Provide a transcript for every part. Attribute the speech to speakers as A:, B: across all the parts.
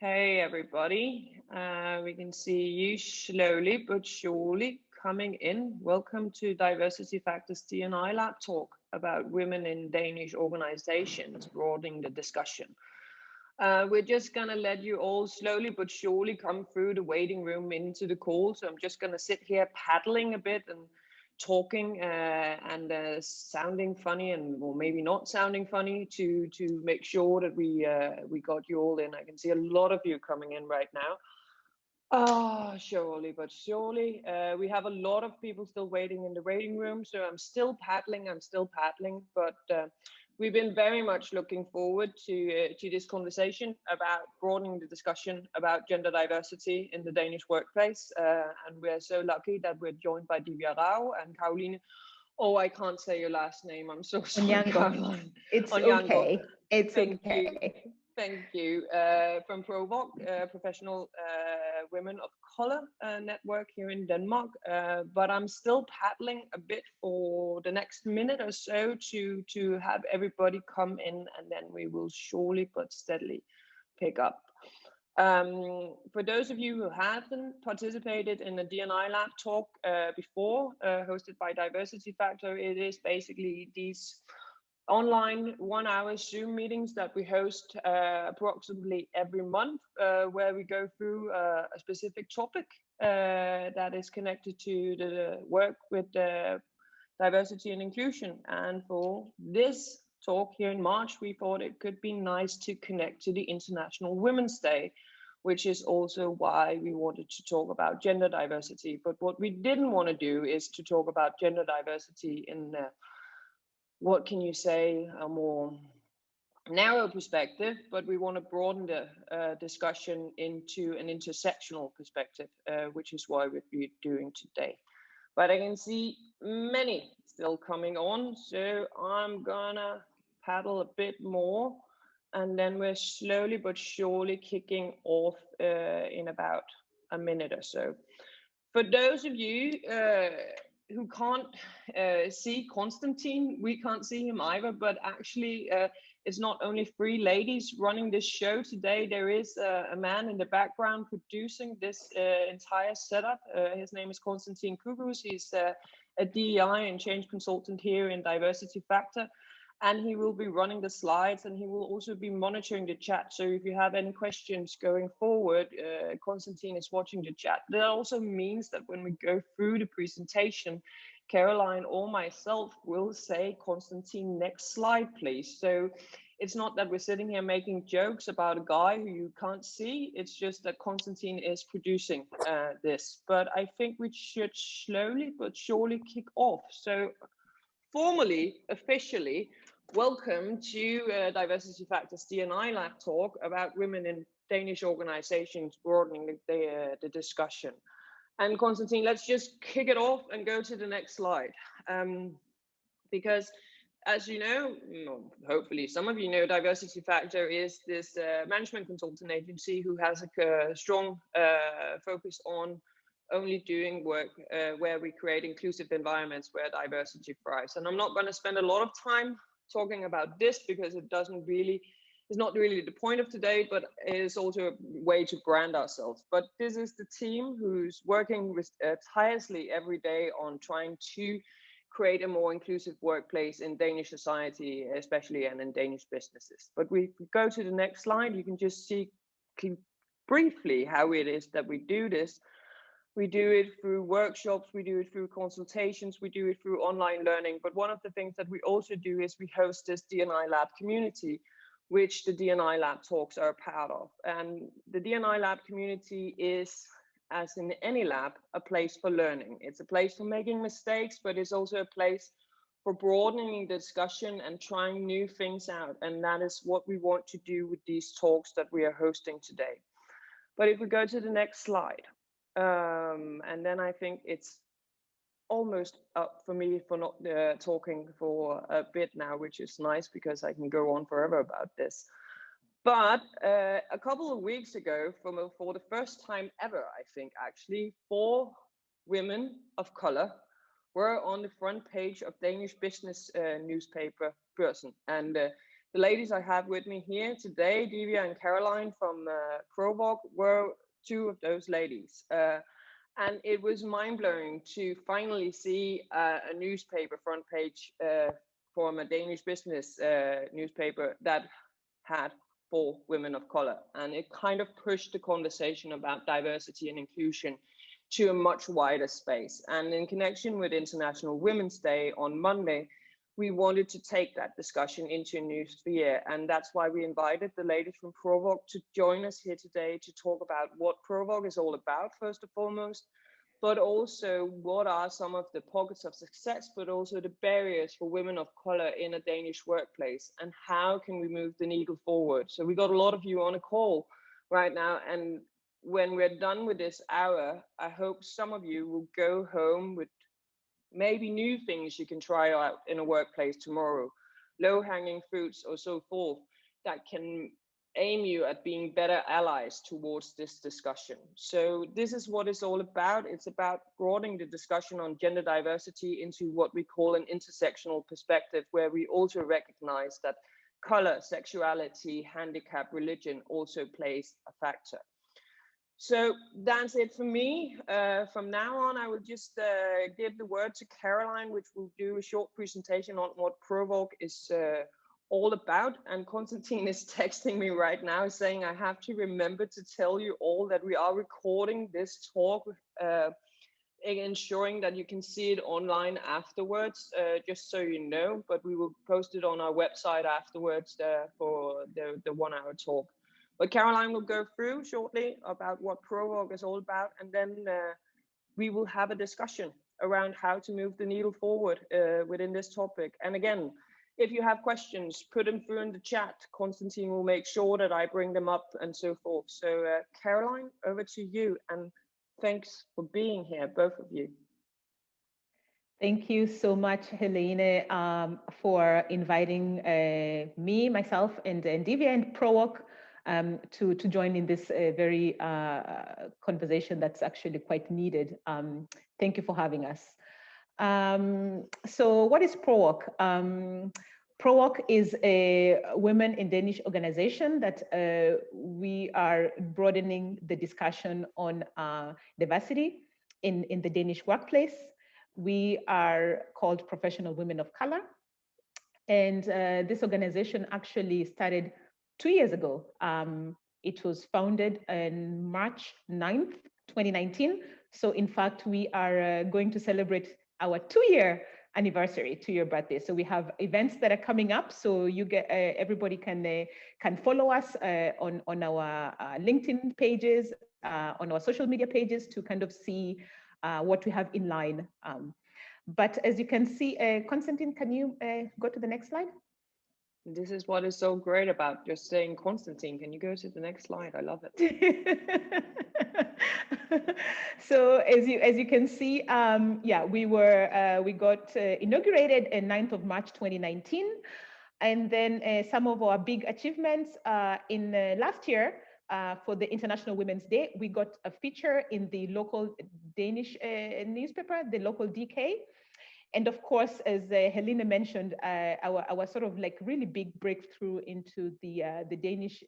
A: Hey everybody, we can see you slowly but surely coming in. Welcome to Diversity Factors D&I Lab Talk about women in Danish organizations, broadening the discussion. We're just going to let you all slowly but surely come through the waiting room into the call. So I'm just going to sit here paddling a bit and talking and sounding funny and or maybe not sounding funny to make sure that we got you all in. I can see a lot of you coming in right now. Surely but surely. We have a lot of people still waiting in the waiting room, so I'm still paddling, but we've been very much looking forward to this conversation about broadening the discussion about gender diversity in the Danish workplace. And we're so lucky that we're joined by Divya and Caroline. Oh, I can't say your last name. I'm so sorry,
B: Onyango.
A: Caroline.
B: It's
A: Onyango.
B: okay. It's
A: Thank
B: okay.
A: You. Thank you. From ProWoc, Professional Women of Color Network here in Denmark. But I'm still paddling a bit for the next minute or so to have everybody come in, and then we will surely but steadily pick up. For those of you who haven't participated in the D&I Lab Talk before, hosted by Diversity Factor, it is basically these online 1 hour Zoom meetings that we host approximately every month, where we go through a specific topic that is connected to the work with diversity and inclusion. And for this talk here in March, we thought it could be nice to connect to the International Women's Day, which is also why we wanted to talk about gender diversity. But what we didn't want to do is to talk about gender diversity in what can you say, a more narrow perspective, but we want to broaden the discussion into an intersectional perspective, which is why we're doing today. But I can see many still coming on, so I'm gonna paddle a bit more, and then we're slowly but surely kicking off in about a minute or so. For those of you who can't see Konstantin, we can't see him either, but actually it's not only three ladies running this show today. There is a man in the background producing this entire setup. His name is Konstantin Kugus. He's a DEI and change consultant here in Diversity Factor, and he will be running the slides, and he will also be monitoring the chat. So if you have any questions going forward, Konstantin is watching the chat. That also means that when we go through the presentation, Caroline or myself will say, Konstantin, next slide, please. So it's not that we're sitting here making jokes about a guy who you can't see. It's just that Konstantin is producing this. But I think we should slowly but surely kick off. So formally, officially, welcome to Diversity Factors D&I Lab Talk about women in Danish organizations, broadening the discussion. And Konstantin, let's just kick it off and go to the next slide. Because as you know, hopefully some of you know, Diversity Factor is this management consultant agency who has a strong focus on only doing work where we create inclusive environments where diversity thrives. And I'm not going to spend a lot of time talking about this because it's not really the point of today, but it is also a way to brand ourselves. But this is the team who's working with tirelessly every day on trying to create a more inclusive workplace in Danish society, especially, and in Danish businesses. But we go to the next slide, you can just see briefly how it is that we do this. We do it through workshops, we do it through consultations, we do it through online learning. But one of the things that we also do is we host this D&I Lab community, which the D&I Lab Talks are a part of. And the D&I Lab community is, as in any lab, a place for learning. It's a place for making mistakes, but it's also a place for broadening the discussion and trying new things out. And that is what we want to do with these talks that we are hosting today. But if we go to the next slide, and then I think it's almost up for me for not talking for a bit now, which is nice because I can go on forever about this. But a couple of weeks ago, for the first time ever, I think actually, 4 women of color were on the front page of Danish business newspaper Børsen. And the ladies I have with me here today, Divya and Caroline from ProWoc, were two of those ladies. And it was mind-blowing to finally see a newspaper front page from a Danish business newspaper that had 4 women of color. And it kind of pushed the conversation about diversity and inclusion to a much wider space. And in connection with International Women's Day on Monday, we wanted to take that discussion into a new sphere. And that's why we invited the ladies from ProWoc to join us here today to talk about what ProWoc is all about, first and foremost, but also what are some of the pockets of success, but also the barriers for women of color in a Danish workplace, and how can we move the needle forward. So we got a lot of you on a call right now, and when we're done with this hour, I hope some of you will go home with maybe new things you can try out in a workplace tomorrow, low-hanging fruits or so forth, that can aim you at being better allies towards this discussion. So this is what it's all about. It's about broadening the discussion on gender diversity into what we call an intersectional perspective, where we also recognize that color, sexuality, handicap, religion also plays a factor. So that's it for me. From now on, I will just give the word to Caroline, which will do a short presentation on what ProWoc is all about. And Konstantin is texting me right now saying I have to remember to tell you all that we are recording this talk, ensuring that you can see it online afterwards, just so you know, but we will post it on our website afterwards for the 1 hour talk. But Caroline will go through shortly about what ProWoc is all about, and then we will have a discussion around how to move the needle forward within this topic. And again, if you have questions, put them through in the chat. Konstantin will make sure that I bring them up and so forth. So Caroline, over to you, and thanks for being here, both of you.
B: Thank you so much, Helene, for inviting me, myself, and Divya and ProWoc to join in this very conversation that's actually quite needed. Thank you for having us. So what is ProWoc? ProWoc is a women in Danish organization that we are broadening the discussion on diversity in the Danish workplace. We are called Professional Women of Color. And this organization actually started 2 years ago. It was founded on March 9th, 2019. So in fact, we are going to celebrate our 2-year anniversary, 2-year birthday. So we have events that are coming up. So you get everybody can follow us on our LinkedIn pages, on our social media pages to kind of see what we have in line. But as you can see, Konstantin, can you go to the next slide?
A: This is what is so great about just saying Konstantin. Can you go to the next slide? I love it.
B: So as you can see, yeah, we got inaugurated on 9th of March 2019, and then some of our big achievements in last year for the International Women's Day, we got a feature in the local Danish newspaper, the local DK. And of course, as Helene mentioned, our sort of like really big breakthrough into the Danish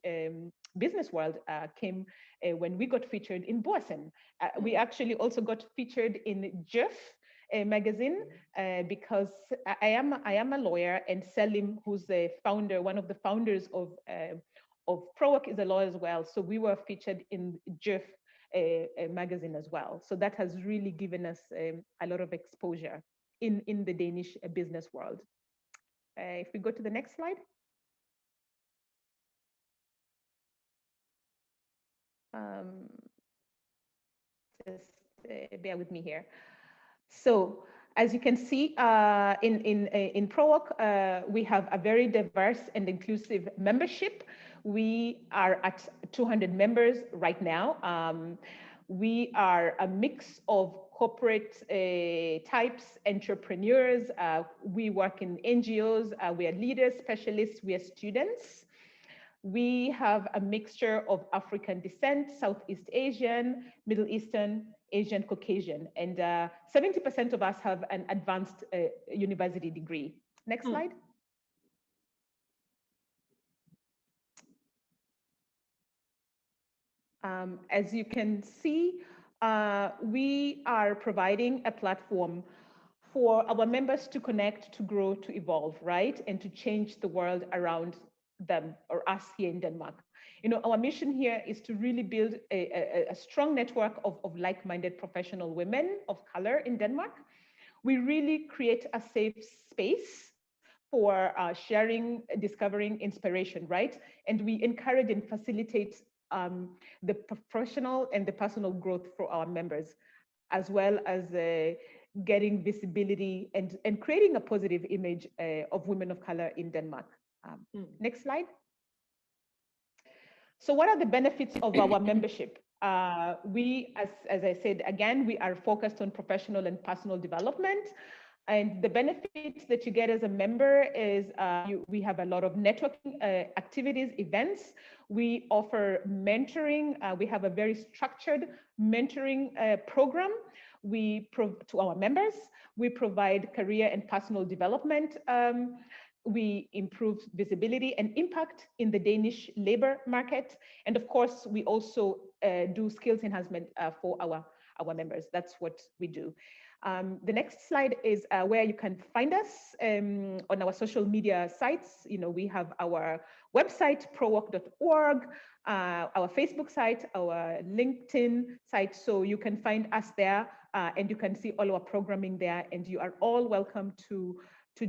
B: business world came when we got featured in Womxn. We actually also got featured in Jeff magazine because I am a lawyer, and Selim, who's the founder, one of the founders of ProWoc, is a lawyer as well. So we were featured in Jeff magazine as well. So that has really given us a lot of exposure in the Danish business world. If we go to the next slide. Just bear with me here. So as you can see, in ProWoc, we have a very diverse and inclusive membership. We are at 200 members right now. We are a mix of corporate types, entrepreneurs. We work in NGOs. We are leaders, specialists. We are students. We have a mixture of African descent, Southeast Asian, Middle Eastern, Asian, Caucasian, and 70% of us have an advanced university degree. Next slide. As you can see, we are providing a platform for our members to connect, to grow, to evolve, right? And to change the world around them or us here in Denmark. You know, our mission here is to really build a strong network of like-minded professional women of color in Denmark. We really create a safe space for sharing, discovering inspiration, right? And we encourage and facilitate the professional and the personal growth for our members, as well as getting visibility and creating a positive image of women of color in Denmark. Next slide. So what are the benefits of our membership? We, as I said, again, we are focused on professional and personal development. And the benefits that you get as a member is we have a lot of networking activities, events. We offer mentoring. We have a very structured mentoring program to our members. We provide career and personal development. We improve visibility and impact in the Danish labor market. And of course, we also do skills enhancement for our members. That's what we do. The next slide is where you can find us on our social media sites. You know, we have our website, ProWork.org, our Facebook site, our LinkedIn site. So you can find us there and you can see all our programming there. And you are all welcome to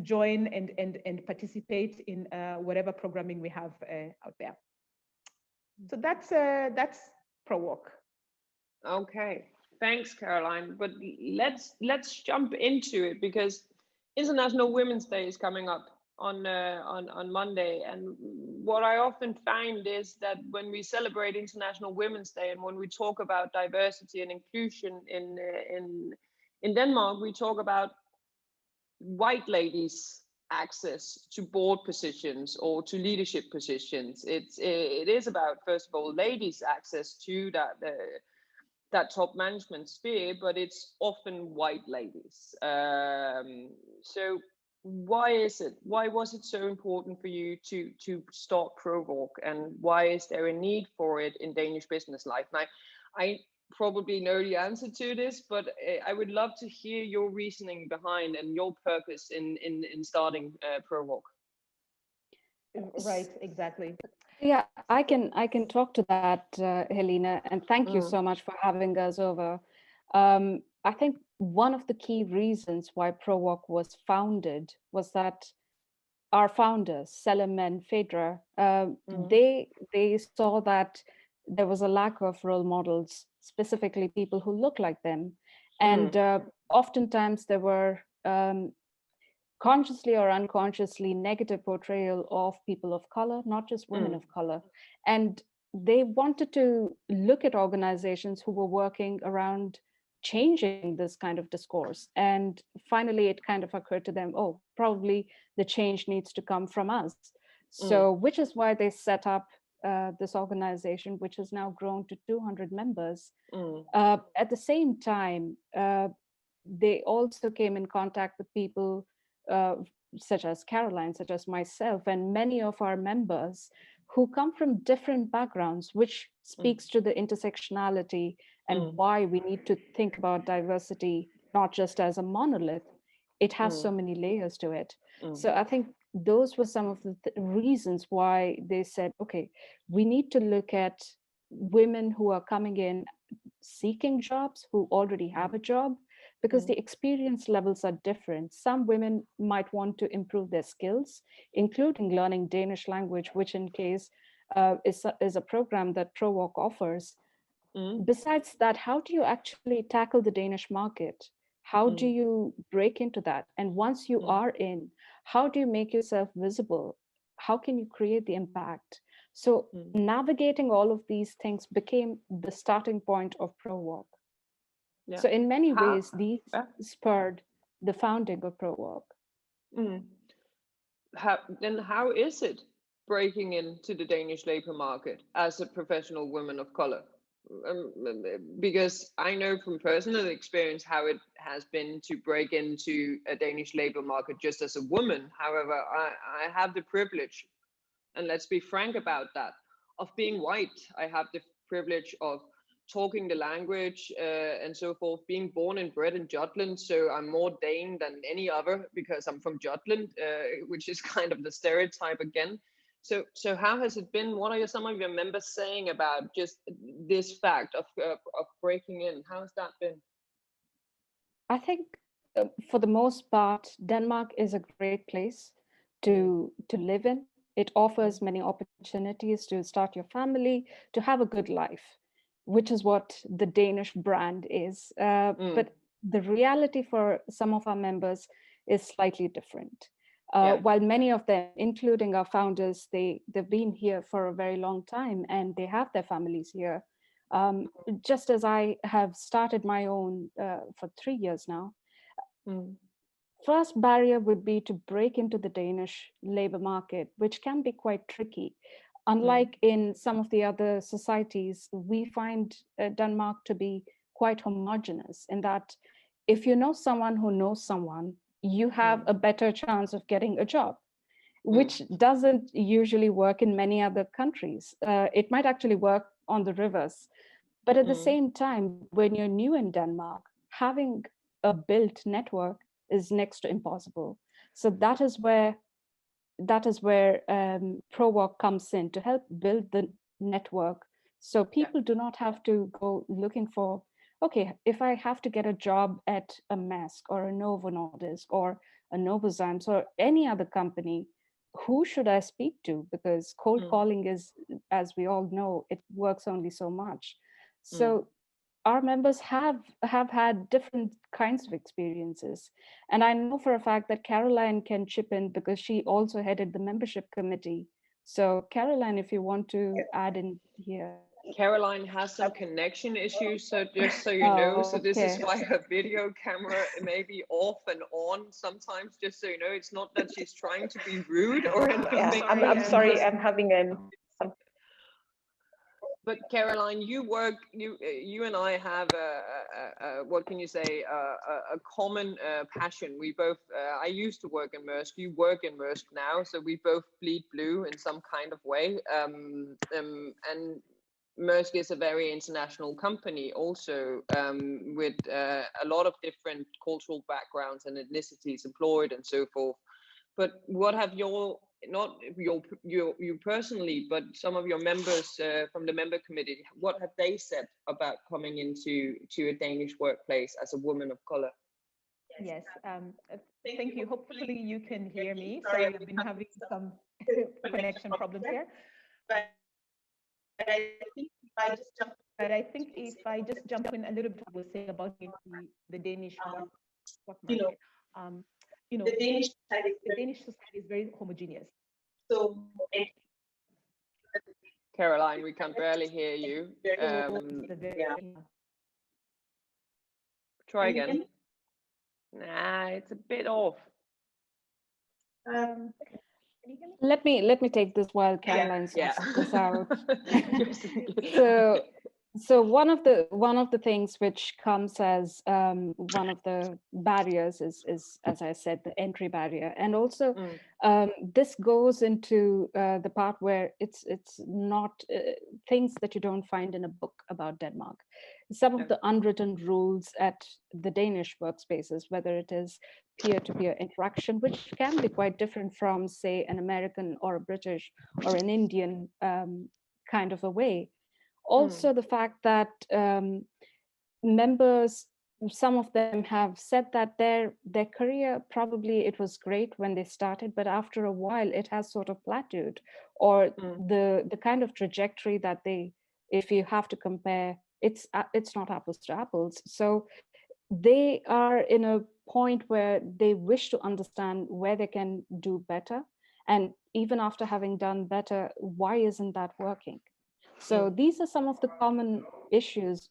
B: join and participate in whatever programming we have out there. So that's ProWork.
A: Okay. Thanks, Caroline. But let's jump into it, because International Women's Day is coming up on Monday, and what I often find is that when we celebrate International Women's Day and when we talk about diversity and inclusion in Denmark, we talk about white ladies' access to board positions or to leadership positions. It is about, first of all, ladies' access to that top management sphere, but it's often white ladies. So why was it so important for you to start ProWork, and why is there a need for it in Danish business life? And I probably know the answer to this, but I would love to hear your reasoning behind and your purpose in starting ProWork.
B: Right, exactly.
C: Yeah, I can talk to that, Helena, and thank you so much for having us over. I think one of the key reasons why ProWork was founded was that our founders, Selim and Phaedra, they saw that there was a lack of role models, specifically people who look like them, and oftentimes there were consciously or unconsciously negative portrayal of people of color, not just women of color. And they wanted to look at organizations who were working around changing this kind of discourse. And finally, it kind of occurred to them, oh, probably the change needs to come from us. So, which is why they set up this organization, which has now grown to 200 members. At the same time, they also came in contact with people such as Caroline, such as myself, and many of our members who come from different backgrounds, which speaks to the intersectionality and why we need to think about diversity, not just as a monolith. It has so many layers to it. So I think those were some of the reasons why they said, okay, we need to look at women who are coming in seeking jobs, who already have a job, because the experience levels are different. Some women might want to improve their skills, including learning Danish language, which in case is a program that ProWoc offers. Besides that, how do you actually tackle the Danish market? How do you break into that? And once you are in, how do you make yourself visible? How can you create the impact? So navigating all of these things became the starting point of ProWoc. So in many ways, these spurred the founding of ProWoc.
A: How is it breaking into the Danish labor market as a professional woman of color? Because I know from personal experience how it has been to break into a Danish labor market just as a woman. However, I have the privilege, and let's be frank about that, of being white. I have the privilege of talking the language and so forth, being born and bred in Jutland. So I'm more Dane than any other because I'm from Jutland, which is kind of the stereotype again. So how has it been? What are some of your members saying about just this fact of breaking in? How has that been?
C: I think for the most part, Denmark is a great place to live in. It offers many opportunities to start your family, to have a good life, which is what the Danish brand is. But the reality for some of our members is slightly different. While many of them, including our founders, they've been here for a very long time and they have their families here. Just as I have started my own for 3 years now. First barrier would be to break into the Danish labor market, which can be quite tricky. Unlike in some of the other societies, we find Denmark to be quite homogeneous in that if you know someone who knows someone, you have a better chance of getting a job, which doesn't usually work in many other countries. It might actually work on the reverse. But at the same time, when you're new in Denmark, having a built network is next to impossible. So that is where ProWoc comes in to help build the network. So people do not have to go looking for, okay, if I have to get a job at a Maersk or a Novo Nordisk or a Novozymes or any other company, who should I speak to? Because cold calling is, as we all know, it works only so much. So our members have had different kinds of experiences. And I know for a fact that Caroline can chip in because she also headed the membership committee. So Caroline, if you want to add in here.
A: Caroline has some connection issues, so just so you know, so this is why her video camera may be off and on sometimes, just so you know. It's not that she's trying to be rude or anything.
B: I'm sorry, I'm having some.
A: But Caroline, you and I have what can you say, a common passion. We both, I used to work in Maersk, you work in Maersk now, so we both bleed blue in some kind of way. And Maersk is a very international company also, with a lot of different cultural backgrounds and ethnicities employed and so forth. But what have not you personally, but some of your members from the member committee, what have they said about coming into a Danish workplace as a woman of color?
B: Yes, thank you. Hopefully you can hear me. Sorry, I've been having some connection problems here. But I think if I just jump in a little bit, I will say about the Danish work market. The Danish society is very homogeneous. So,
A: Caroline, we can barely hear you. Try again. Nah, it's a bit off.
C: Let me take this while Caroline sorts this out. So one of the things which comes as one of the barriers is, as I said, the entry barrier, and also this goes into the part where it's not things that you don't find in a book about Denmark. Some of the unwritten rules at the Danish workspaces, whether it is peer-to-peer interaction, which can be quite different from, say, an American or a British or an Indian kind of a way. Also, the fact that members, some of them have said that their career, probably it was great when they started, but after a while it has sort of plateaued, or the kind of trajectory that they, if you have to compare, it's not apples to apples. So they are in a point where they wish to understand where they can do better, and even after having done better, why isn't that working? So these are some of the common issues,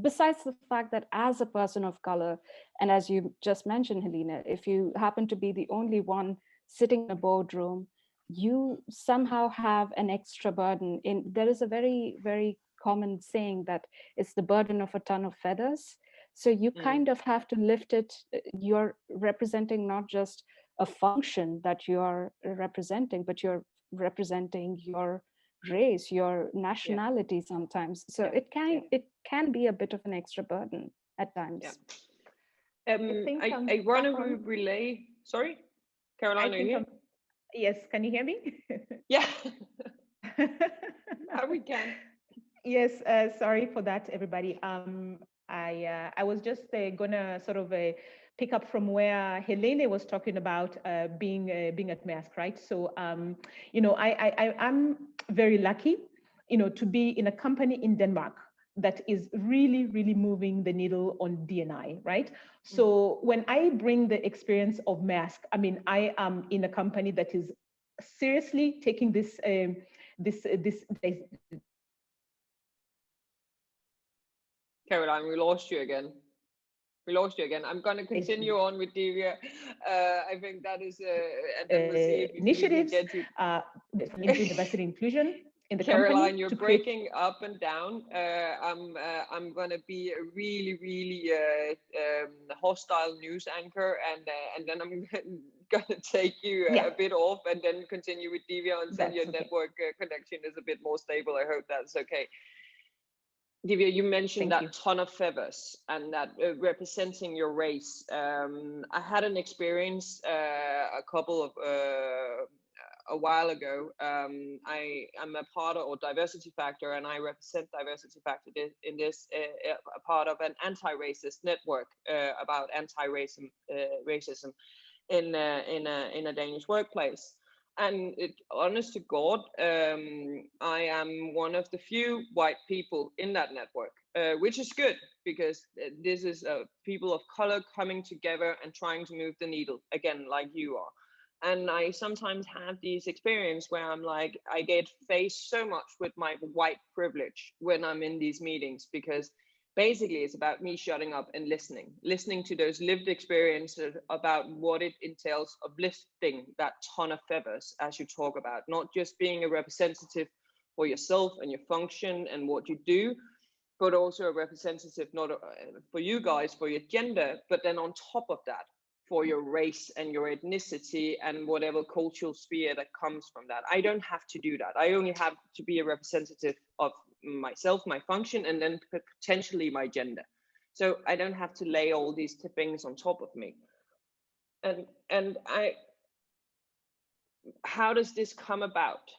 C: besides the fact that as a person of color, and as you just mentioned, Helena, if you happen to be the only one sitting in a boardroom, you somehow have an extra burden. There is a very, very common saying that it's the burden of a ton of feathers. So you kind of have to lift it. You're representing not just a function that you are representing, but you're representing your race, your nationality sometimes. So it can be a bit of an extra burden at times.
A: I want to relay. Sorry, Caroline, are you here?
B: Yes, can you hear me?
A: Yeah. Now we can.
B: Yes, sorry for that, everybody. I was just gonna sort of pick up from where Helene was talking about being at Maersk, right? So, you know, I'm very lucky, you know, to be in a company in Denmark that is really, really moving the needle on D&I, right? So when I bring the experience of Maersk, I mean, I am in a company that is seriously taking this
A: Caroline, we lost you again. I'm going to continue on with Divya. I think that is and then we'll see if
B: initiatives,
A: get you.
B: Into diversity inclusion in the
A: Caroline,
B: company.
A: you're breaking up and down. I'm going to be a really, really hostile news anchor, and then I'm going to take you a bit off, and then continue with Divya until your network connection is a bit more stable. I hope that's okay. Divya, you mentioned that ton of feathers and that representing your race. I had an experience a while ago. I am a part of Diversity Factor, and I represent Diversity Factor in this a part of an anti-racist network about racism in a Danish workplace. And honest to God, I am one of the few white people in that network, which is good because this is people of color coming together and trying to move the needle, again, like you are. And I sometimes have these experiences where I'm like, I get faced so much with my white privilege when I'm in these meetings, because basically it's about me shutting up and listening to those lived experiences about what it entails of lifting that ton of feathers, as you talk about, not just being a representative for yourself and your function and what you do, but also a representative not for you guys, for your gender, but then on top of that, for your race and your ethnicity and whatever cultural sphere that comes from that. I don't have to do that. I only have to be a representative of myself, my function, and then potentially my gender. So I don't have to lay all these things on top of me. And how does this come about?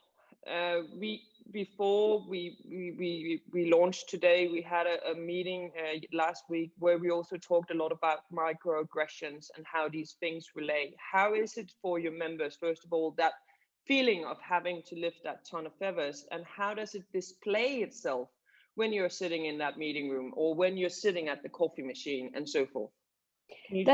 A: Before we launched today, we had a meeting last week where we also talked a lot about microaggressions and how these things relate. How is it for your members, first of all, that feeling of having to lift that ton of feathers, and how does it display itself when you're sitting in that meeting room or when you're sitting at the coffee machine and so forth? Can you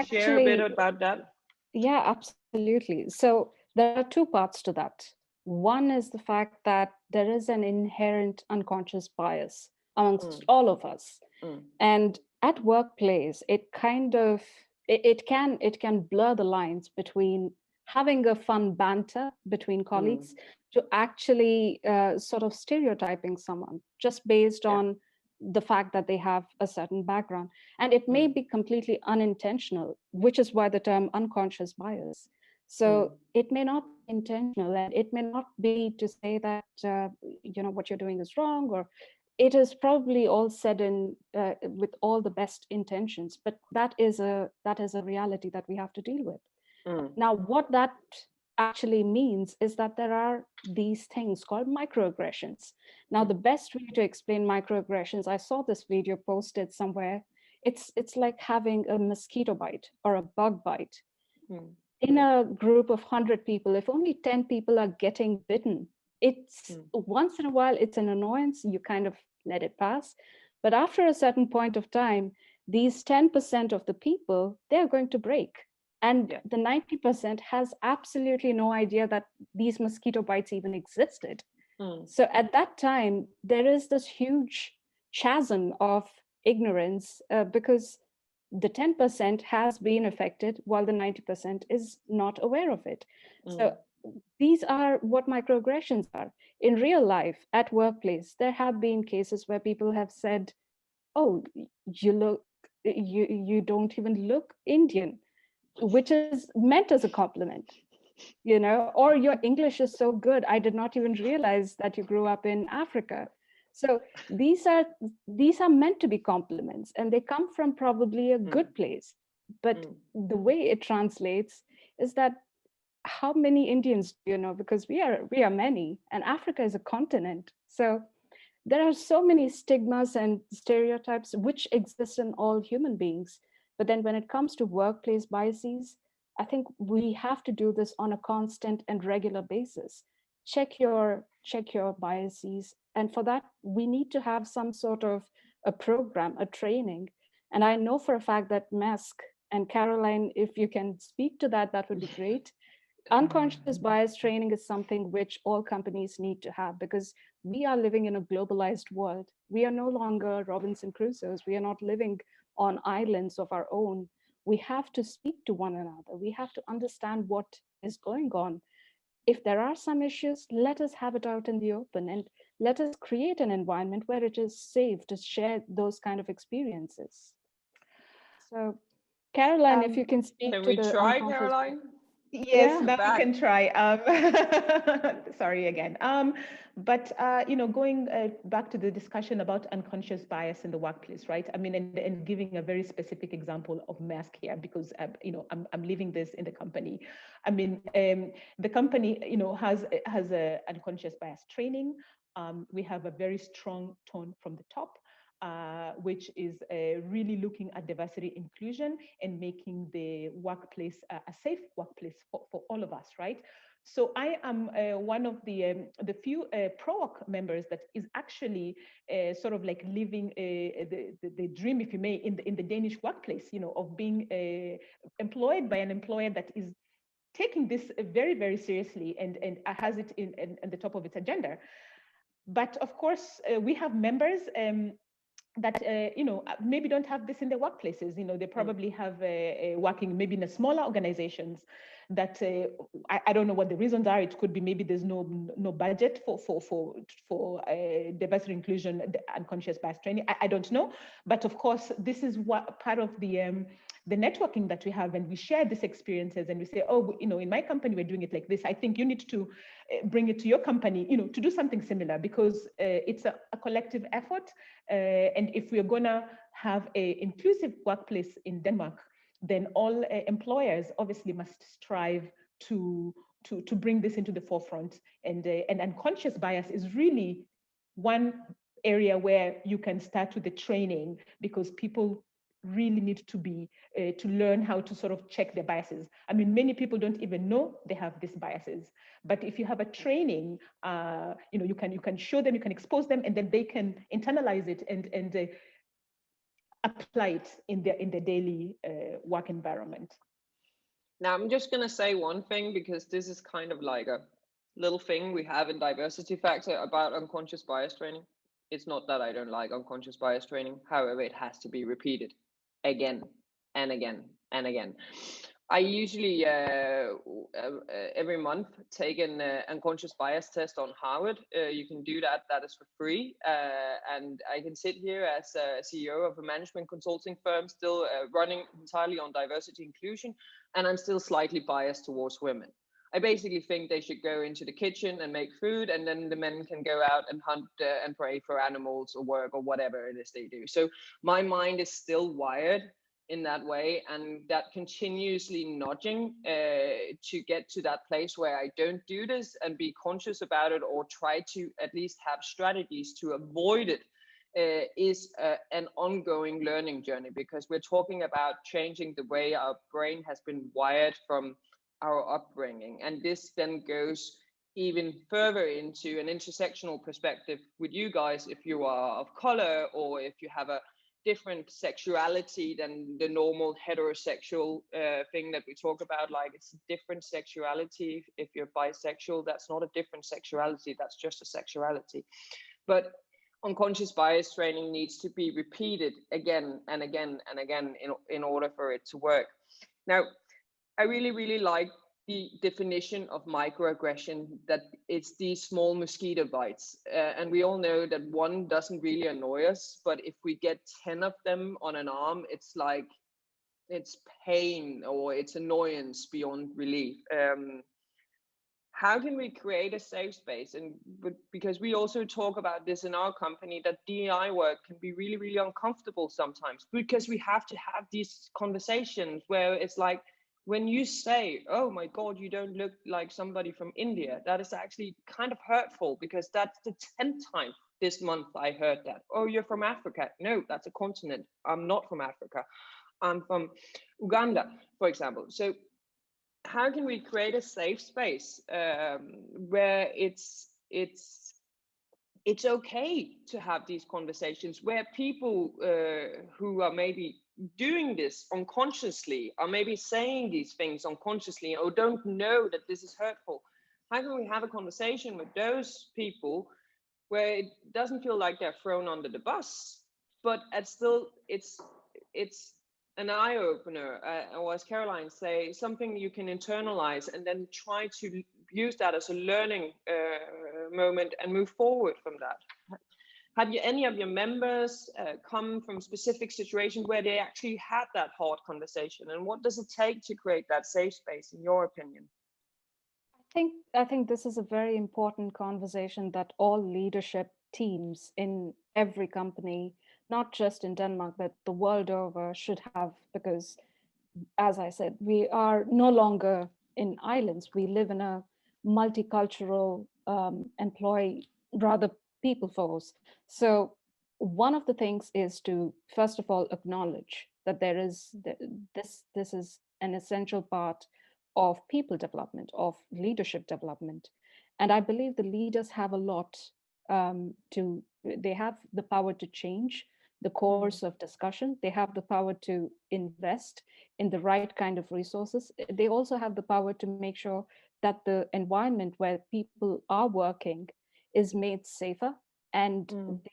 A: share a bit about that?
C: Yeah, absolutely. So there are two parts to that. One is the fact that there is an inherent unconscious bias amongst all of us. And at workplace, it kind of, it can blur the lines between having a fun banter between colleagues to actually sort of stereotyping someone just based on the fact that they have a certain background. And it may be completely unintentional, which is why the term unconscious bias. So it may not be intentional, and it may not be to say that, you know, what you're doing is wrong, or it is probably all said in with all the best intentions, but that is a reality that we have to deal with. Now, what that actually means is that there are these things called microaggressions. Now, the best way to explain microaggressions, I saw this video posted somewhere. It's like having a mosquito bite or a bug bite. In a group of 100 people, if only 10 people are getting bitten, it's once in a while, it's an annoyance, you kind of let it pass. But after a certain point of time, these 10% of the people, they're going to break. And the 90% has absolutely no idea that these mosquito bites even existed. So at that time, there is this huge chasm of ignorance because the 10% has been affected while the 90% is not aware of it. So these are what microaggressions are. In real life, at workplace, there have been cases where people have said, oh, you don't even look Indian, which is meant as a compliment. you know, or your English is so good, I did not even realize that you grew up in Africa. So these are meant to be compliments, and they come from probably a good place. But the way it translates is that, how many Indians do you know? Because we are many, and Africa is a continent. So there are so many stigmas and stereotypes which exist in all human beings. But then when it comes to workplace biases, I think we have to do this on a constant and regular basis. Check your biases. And for that, we need to have some sort of a program, a training. And I know for a fact that Mask and Caroline, if you can speak to that, that would be great. Unconscious bias training is something which all companies need to have, because we are living in a globalized world. We are no longer Robinson Crusoes. We are not living on islands of our own. We have to speak to one another. We have to understand what is going on. If there are some issues, let us have it out in the open, and let us create an environment where it is safe to share those kind of experiences. So, Caroline, if you can speak
A: can
C: to
A: we
C: the
A: try,
C: unconscious...
A: Caroline?
B: Yes,
C: Yeah.
B: now we can try. Sorry again. But going back to the discussion about unconscious bias in the workplace, right? I mean, and giving a very specific example of Mask here, because I'm living this in the company. I mean, the company has a unconscious bias training. We have a very strong tone from the top. Which is really looking at diversity inclusion and making the workplace a safe workplace for all of us, right? So I am one of the few ProWoc members that is actually sort of like living the dream, if you may, in the Danish workplace, of being employed by an employer that is taking this very, very seriously and has it in the top of its agenda. But of course, we have members that maybe don't have this in their workplaces. They probably have working maybe in a smaller organizations that I don't know what the reasons are. It could be maybe there's no budget for diversity inclusion and conscious bias training. I don't know, but of course this is what part of the networking that we have, and we share these experiences, and we say, oh, in my company we're doing it like this. I think you need to bring it to your company, to do something similar, because it's a collective effort. And if we're gonna have an inclusive workplace in Denmark, then all employers obviously must strive to bring this into the forefront. And unconscious bias is really one area where you can start with the training, because people really need to be to learn how to sort of check their biases. I mean, many people don't even know they have these biases, but if you have a training, you can show them, you can expose them, and then they can internalize it and apply it in their daily work environment.
A: Now, I'm just going to say one thing, because this is kind of like a little thing we have in Diversity Factor about unconscious bias training. It's not that I don't like unconscious bias training. However, it has to be repeated again and again and again. I usually every month take an unconscious bias test on Harvard. You can do that. That is for free. And I can sit here as a CEO of a management consulting firm, still running entirely on diversity inclusion, and I'm still slightly biased towards women. I basically think they should go into the kitchen and make food, and then the men can go out and hunt and pray for animals or work or whatever it is they do. So my mind is still wired in that way, and that continuously nudging to get to that place where I don't do this and be conscious about it, or try to at least have strategies to avoid it, is an ongoing learning journey, because we're talking about changing the way our brain has been wired from our upbringing. And this then goes even further into an intersectional perspective with you guys, if you are of color, or if you have a different sexuality than the normal heterosexual thing that we talk about. Like, it's a different sexuality. If you're bisexual, that's not a different sexuality, that's just a sexuality. But unconscious bias training needs to be repeated again and again and again in order for it to work. Now, I really, really like the definition of microaggression, that it's these small mosquito bites. And we all know that one doesn't really annoy us, but if we get 10 of them on an arm, it's like, it's pain or it's annoyance beyond relief. how can we create a safe space? And because we also talk about this in our company, that D&I work can be really, really uncomfortable sometimes, because we have to have these conversations where it's like, when you say, oh my God, you don't look like somebody from India, that is actually kind of hurtful, because that's the 10th time this month I heard that. Oh, you're from Africa. No, that's a continent. I'm not from Africa. I'm from Uganda, for example. So how can we create a safe space where it's okay to have these conversations, where people who are maybe doing this unconsciously are maybe saying these things unconsciously or don't know that this is hurtful? How can we have a conversation with those people where it doesn't feel like they're thrown under the bus, but it's an eye-opener, or as Caroline say, something you can internalize and then try to use that as a learning moment and move forward from that? Have you any of your members come from specific situations where they actually had that hard conversation, and what does it take to create that safe space, in your opinion?
C: I think this is a very important conversation that all leadership teams in every company, not just in Denmark, but the world over, should have, because, as I said, we are no longer in islands. We live in a multicultural people force. So one of the things is to, first of all, acknowledge that this is an essential part of people development, of leadership development. And I believe the leaders have a lot they have the power to change the course of discussion. They have the power to invest in the right kind of resources. They also have the power to make sure that the environment where people are working is made safer, and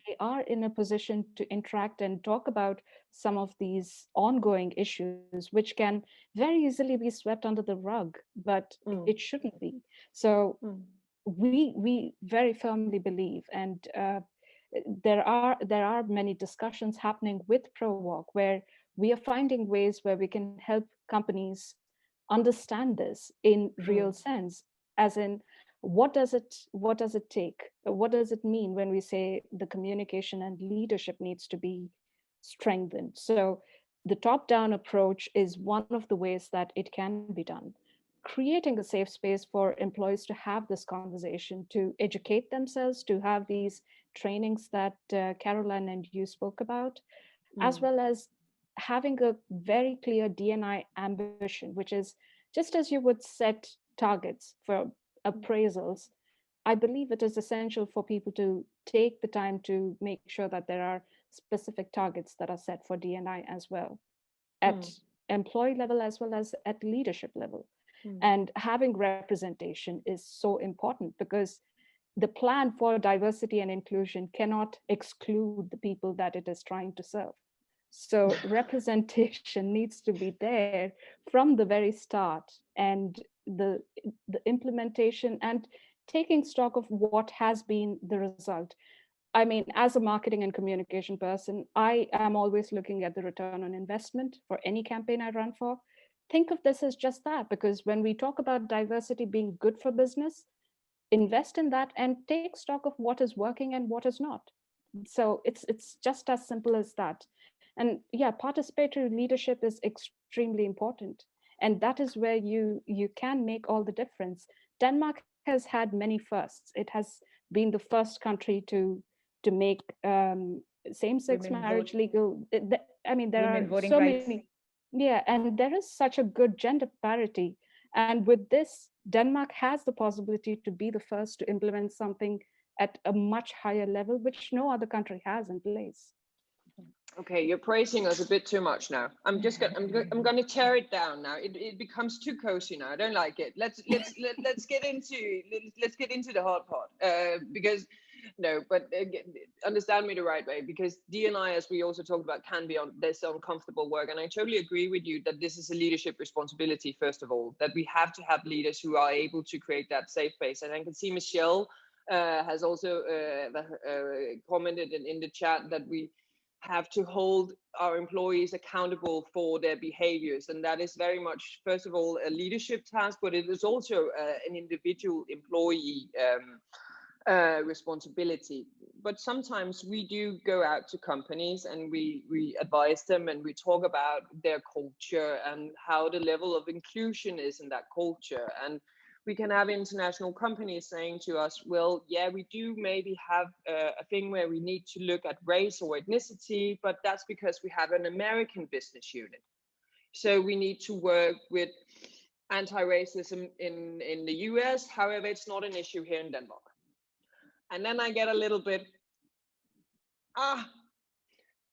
C: they are in a position to interact and talk about some of these ongoing issues, which can very easily be swept under the rug, but it shouldn't be. So we very firmly believe, and there are many discussions happening with ProWoc, where we are finding ways where we can help companies understand this in real sense, as in, what does it take? What does it mean when we say the communication and leadership needs to be strengthened? So the top-down approach is one of the ways that it can be done. Creating a safe space for employees to have this conversation, to educate themselves, to have these trainings that Caroline and you spoke about, as well as having a very clear D&I ambition, which is just as you would set targets for appraisals. I believe it is essential for people to take the time to make sure that there are specific targets that are set for D&I as well, at employee level as well as at leadership level. And having representation is so important, because the plan for diversity and inclusion cannot exclude the people that it is trying to serve. So representation needs to be there from the very start, and the implementation and taking stock of what has been the result. I mean, as a marketing and communication person, I am always looking at the return on investment for any campaign I run for. Think of this as just that, because when we talk about diversity being good for business, invest in that and take stock of what is working and what is not. So it's just as simple as that. And yeah, participatory leadership is extremely important. And that is where you can make all the difference. Denmark has had many firsts. It has been the first country to make same-sex marriage legal. I mean, there are so many. Yeah, and there is such a good gender parity. And with this, Denmark has the possibility to be the first to implement something at a much higher level, which no other country has in place.
A: Okay, you're praising us a bit too much now. I'm going to tear it down now. It becomes too cozy now. I don't like it. Let's get into the hard part. Because no, but understand me the right way, because D&I, as we also talked about, can be on this uncomfortable work, and I totally agree with you that this is a leadership responsibility. First of all, that we have to have leaders who are able to create that safe space. And I can see Michelle has also commented in the chat that we have to hold our employees accountable for their behaviors. And that is very much, first of all, a leadership task, but it is also an individual employee responsibility. But sometimes we do go out to companies and we advise them and we talk about their culture and how the level of inclusion is in that culture. And we can have international companies saying to us, well, yeah, we do maybe have a thing where we need to look at race or ethnicity, but that's because we have an American business unit. So we need to work with anti-racism in the US. However, it's not an issue here in Denmark. And then I get a little bit,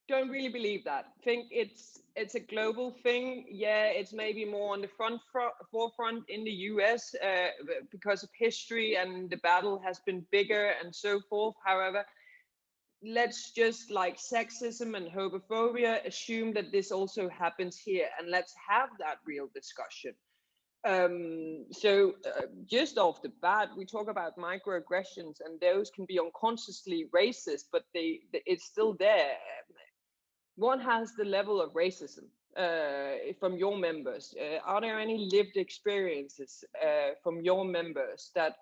A: don't really believe that. Think it's a global thing. Yeah, it's maybe more on the forefront in the US because of history and the battle has been bigger and so forth. However, let's just, like sexism and homophobia, assume that this also happens here, and let's have that real discussion. Just off the bat, we talk about microaggressions, and those can be unconsciously racist, but it's still there. What has the level of racism from your members? Are there any lived experiences from your members that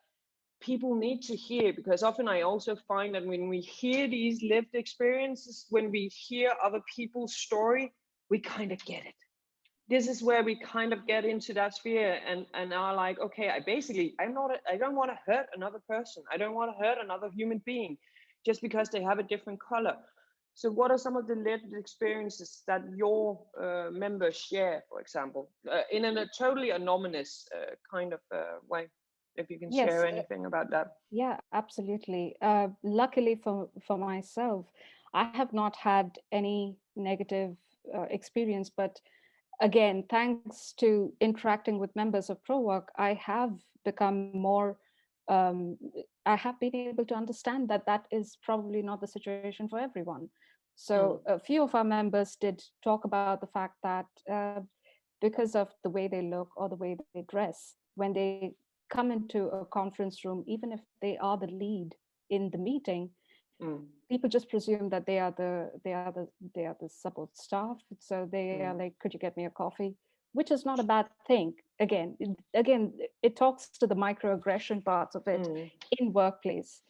A: people need to hear? Because often I also find that when we hear these lived experiences, when we hear other people's story, we kind of get it. This is where we kind of get into that sphere and are like, okay, I don't want to hurt another person. I don't want to hurt another human being just because they have a different color. So what are some of the lived experiences that your members share, for example, in a totally anonymous kind of way? If you can share anything about that.
C: Yeah, absolutely. Luckily for myself, I have not had any negative experience, but again, thanks to interacting with members of ProWoc, I have become more, I have been able to understand that that is probably not the situation for everyone. So a few of our members did talk about the fact that because of the way they look or the way they dress, when they come into a conference room, even if they are the lead in the meeting, people just presume that they are the support staff. So they are like, could you get me a coffee? Which is not a bad thing. Again, it talks to the microaggression parts of it in workplace.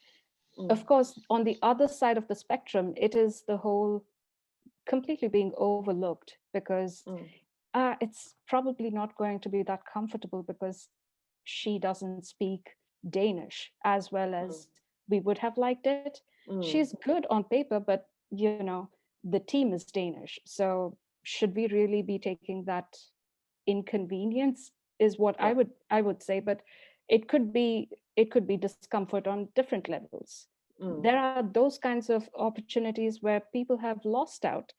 C: Of course, on the other side of the spectrum, it is the whole completely being overlooked because it's probably not going to be that comfortable because she doesn't speak Danish as well as we would have liked it. She's good on paper, but the team is Danish. So should we really be taking that inconvenience is what I would say, but it could be discomfort on different levels. There are those kinds of opportunities where people have lost out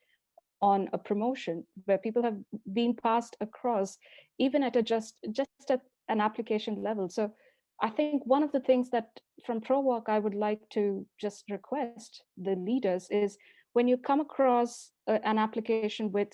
C: on a promotion, where people have been passed across, even at just at an application level. So I think one of the things that from ProWoc I would like to just request the leaders is when you come across an application with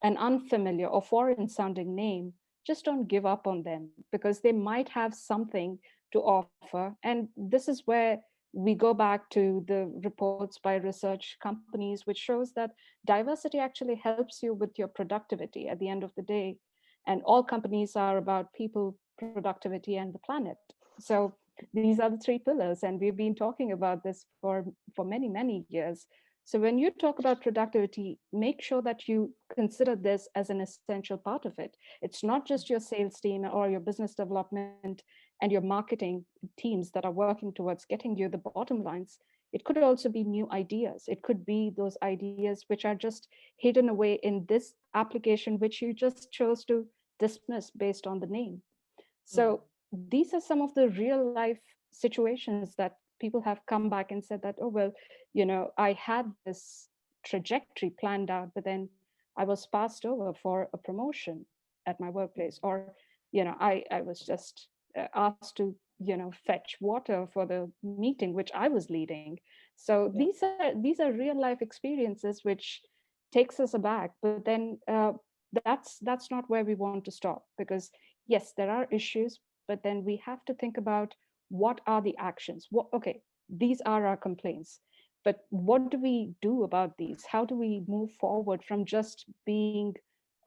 C: an unfamiliar or foreign sounding name, just don't give up on them because they might have something to offer. And this is where we go back to the reports by research companies, which shows that diversity actually helps you with your productivity at the end of the day. And all companies are about people, productivity, and the planet. So these are the three pillars. And we've been talking about this for many, many years. So when you talk about productivity, make sure that you consider this as an essential part of it. It's not just your sales team or your business development and your marketing teams that are working towards getting you the bottom lines. It could also be new ideas. It could be those ideas which are just hidden away in this application, which you just chose to dismiss based on the name. So these are some of the real life situations that people have come back and said that, oh, well, I had this trajectory planned out, but then I was passed over for a promotion at my workplace, or, I was just asked to, fetch water for the meeting, which I was leading. So these are real life experiences, which takes us aback, but then that's not where we want to stop, because yes, there are issues, but then we have to think about what are the actions. Okay, these are our complaints. But what do we do about these? How do we move forward from just being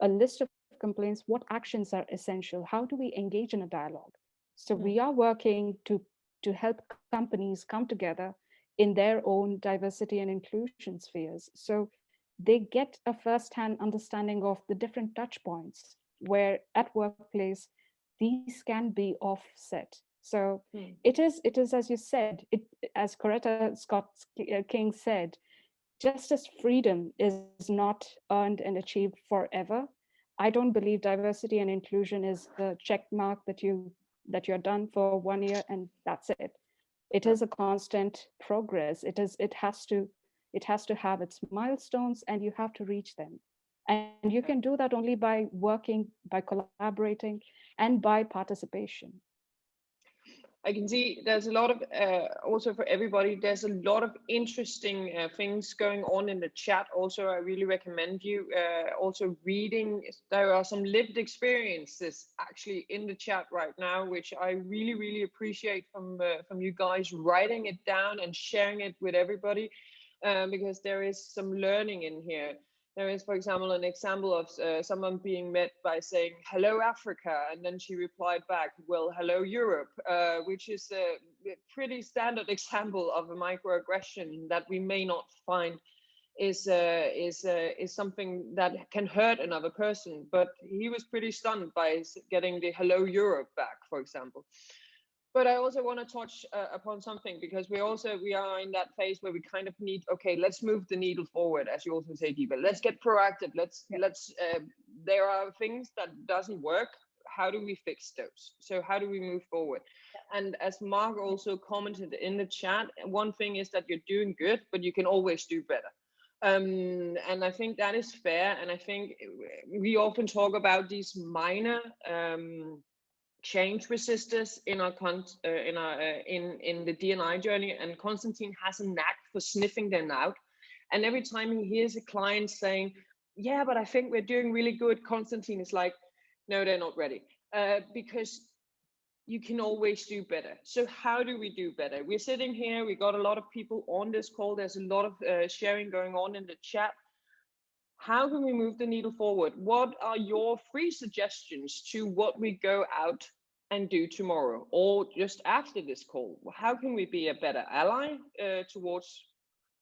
C: a list of complaints? What actions are essential? How do we engage in a dialogue? So we are working to help companies come together in their own diversity and inclusion spheres. So they get a first-hand understanding of the different touch points where at workplace these can be offset. So it is as you said, as Coretta Scott King said, just as freedom is not earned and achieved forever, I don't believe diversity and inclusion is the check mark that you're done for 1 year and that's it. It is a constant progress. It has to have its milestones and you have to reach them. And you can do that only by working, by collaborating, and by participation.
A: I can see there's a lot of, also for everybody, there's a lot of interesting things going on in the chat. Also, I really recommend you also reading. There are some lived experiences actually in the chat right now, which I really, really appreciate from you guys writing it down and sharing it with everybody, because there is some learning in here. There is, for example, an example of someone being met by saying, "Hello, Africa," and then she replied back, "Well, hello, Europe," which is a pretty standard example of a microaggression that we may not find is something that can hurt another person. But he was pretty stunned by getting the "Hello, Europe" back, for example. But I also want to touch upon something, because we are in that phase where we kind of need, okay, let's move the needle forward, as you also say, Divya. Let's get proactive. There are things that doesn't work. How do we fix those? So how do we move forward? And as Mark also commented in the chat, one thing is that you're doing good, but you can always do better. And I think that is fair. And I think we often talk about these minor change resistors in the D&I journey, and Konstantin has a knack for sniffing them out. And every time he hears a client saying, "Yeah, but I think we're doing really good," Konstantin is like, "No, they're not ready," because you can always do better. So how do we do better? We're sitting here, we got a lot of people on this call. There's a lot of sharing going on in the chat. How can we move the needle forward? What are your 3 suggestions to what we go out and do tomorrow, or just after this call? How can we be a better ally towards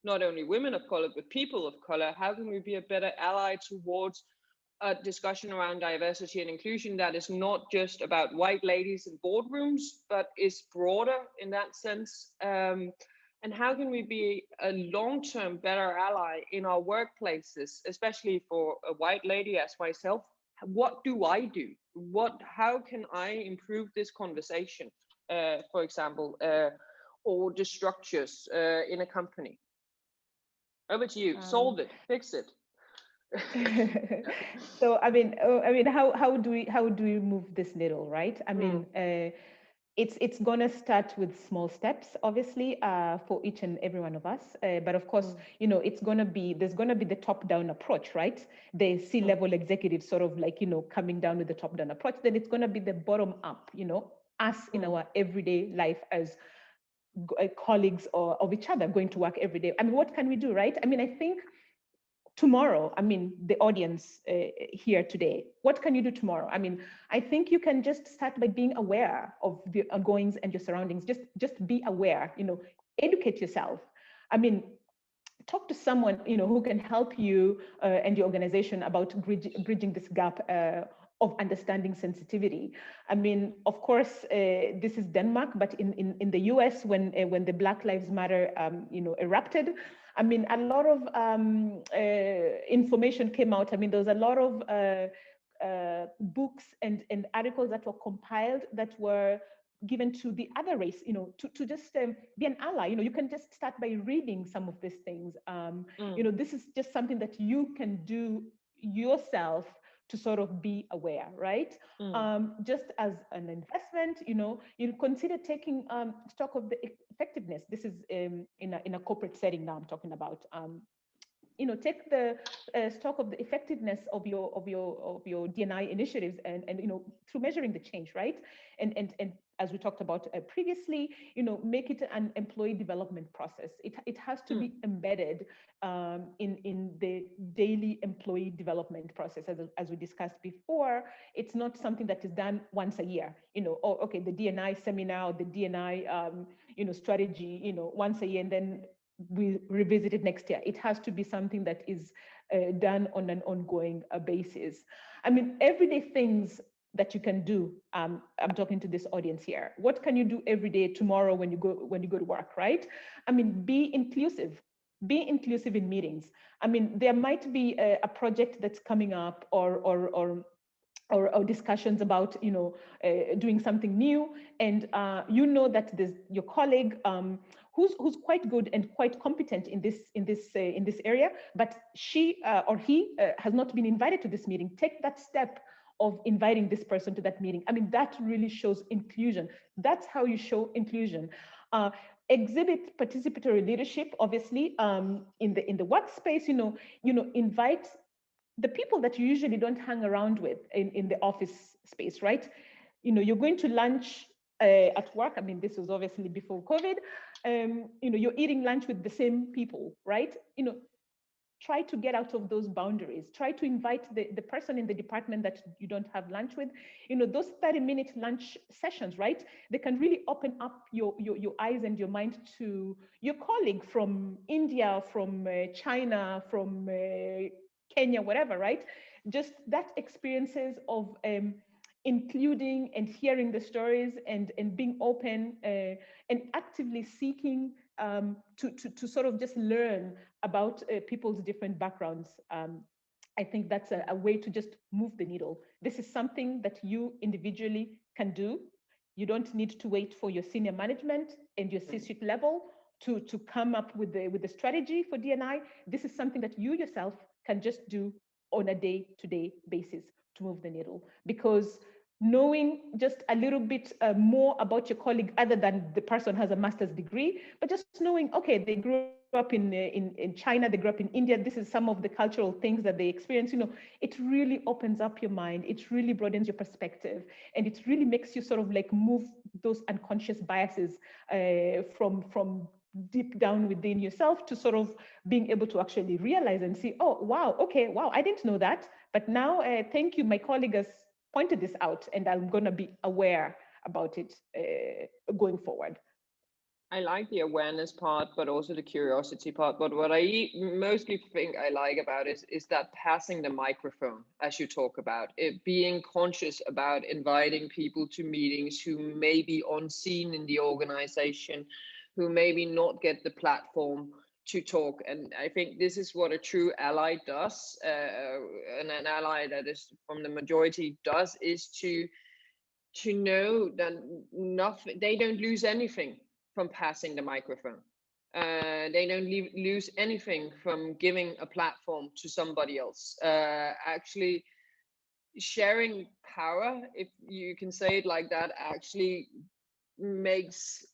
A: not only women of color, but people of color? How can we be a better ally towards a discussion around diversity and inclusion that is not just about white ladies in boardrooms, but is broader in that sense? And how can we be a long-term better ally in our workplaces, especially for a white lady as myself? What do I do? How can I improve this conversation, for example, or the structures in a company? Over to you. Solve it, fix it.
B: So I mean, how do we move this needle, right? I mean, it's gonna start with small steps, obviously, for each and every one of us. But of course, there's gonna be the top-down approach, right? The C-level executives sort of like, coming down with the top-down approach. Then it's gonna be the bottom-up, us in our everyday life as colleagues or of each other going to work every day. I mean, what can we do, right? I mean, I think tomorrow, I mean, the audience here today, what can you do tomorrow? I mean, I think you can just start by being aware of the ongoings and your surroundings. Just be aware, educate yourself. I mean, talk to someone, who can help you and your organization about bridging this gap of understanding sensitivity. I mean, of course, this is Denmark, but in the US, when the Black Lives Matter, erupted, I mean, a lot of information came out. I mean, there was a lot of books and articles that were compiled that were given to the other race, to just be an ally. You can just start by reading some of these things. This is just something that you can do yourself to sort of be aware, right? Just as an investment, you consider taking stock of the effectiveness. This is in a corporate setting now I'm talking about. Take the stock of the effectiveness of your D&I initiatives and through measuring the change, right? And as we talked about previously, make it an employee development process. It has to be embedded in the daily employee development process, as we discussed before. It's not something that is done once a year. Okay, the D&I seminar, or the D&I strategy, once a year, and then we revisit it next year. It has to be something that is done on an ongoing basis. I mean, everyday things that you can do. I'm talking to this audience here. What can you do every day tomorrow when you go to work, right? I mean, be inclusive. Be inclusive in meetings. I mean, there might be a project that's coming up, or discussions about doing something new, and that there's your colleague who's quite good and quite competent in this area, but she or he has not been invited to this meeting. Take that step of inviting this person to that meeting. I mean, that really shows inclusion. That's how you show inclusion. Exhibit participatory leadership, obviously, in the workspace. Invite the people that you usually don't hang around with in the office space, right? You're going to lunch at work. I mean, this was obviously before COVID. You're eating lunch with the same people, right? Try to get out of those boundaries. Try to invite the person in the department that you don't have lunch with. Those 30-minute lunch sessions, right? They can really open up your eyes and your mind to your colleague from India, from China, from Kenya, whatever, right? Just that experiences of including and hearing the stories, and being open and actively seeking to sort of just learn about people's different backgrounds. I think that's a way to just move the needle. This is something that you individually can do. You don't need to wait for your senior management and your C-suite level to come up with the strategy for D&I. This is something that you yourself can just do on a day-to-day basis to move the needle. Because knowing just a little bit more about your colleague, other than the person has a master's degree, but just knowing, okay, they grew up in China, they grew up in India, this is some of the cultural things that they experience, it really opens up your mind, it really broadens your perspective, and it really makes you sort of like move those unconscious biases from deep down within yourself to sort of being able to actually realize and see, oh, wow, okay, wow, I didn't know that, but now thank you, my colleague has pointed this out, and I'm going to be aware about it going forward.
A: I like the awareness part, but also the curiosity part. But what I mostly think I like about it is that passing the microphone, as you talk about it, being conscious about inviting people to meetings who may be unseen in the organization, who maybe not get the platform to talk. And I think this is what a true ally does, and an ally that is from the majority does, is to know that they don't lose anything from passing the microphone. They don't lose anything from giving a platform to somebody else. Actually, sharing power, if you can say it like that, actually makes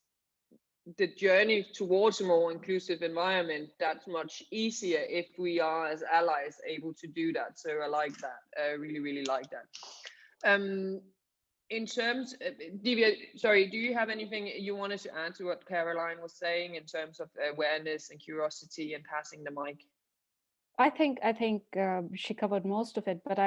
A: the journey towards a more inclusive environment that much easier if we are as allies able to do that. So I like that. I really, really like that. In terms of, Divya, sorry, do you have anything you wanted to add to what Caroline was saying in terms of awareness and curiosity and passing the mic?
C: I think she covered most of it, but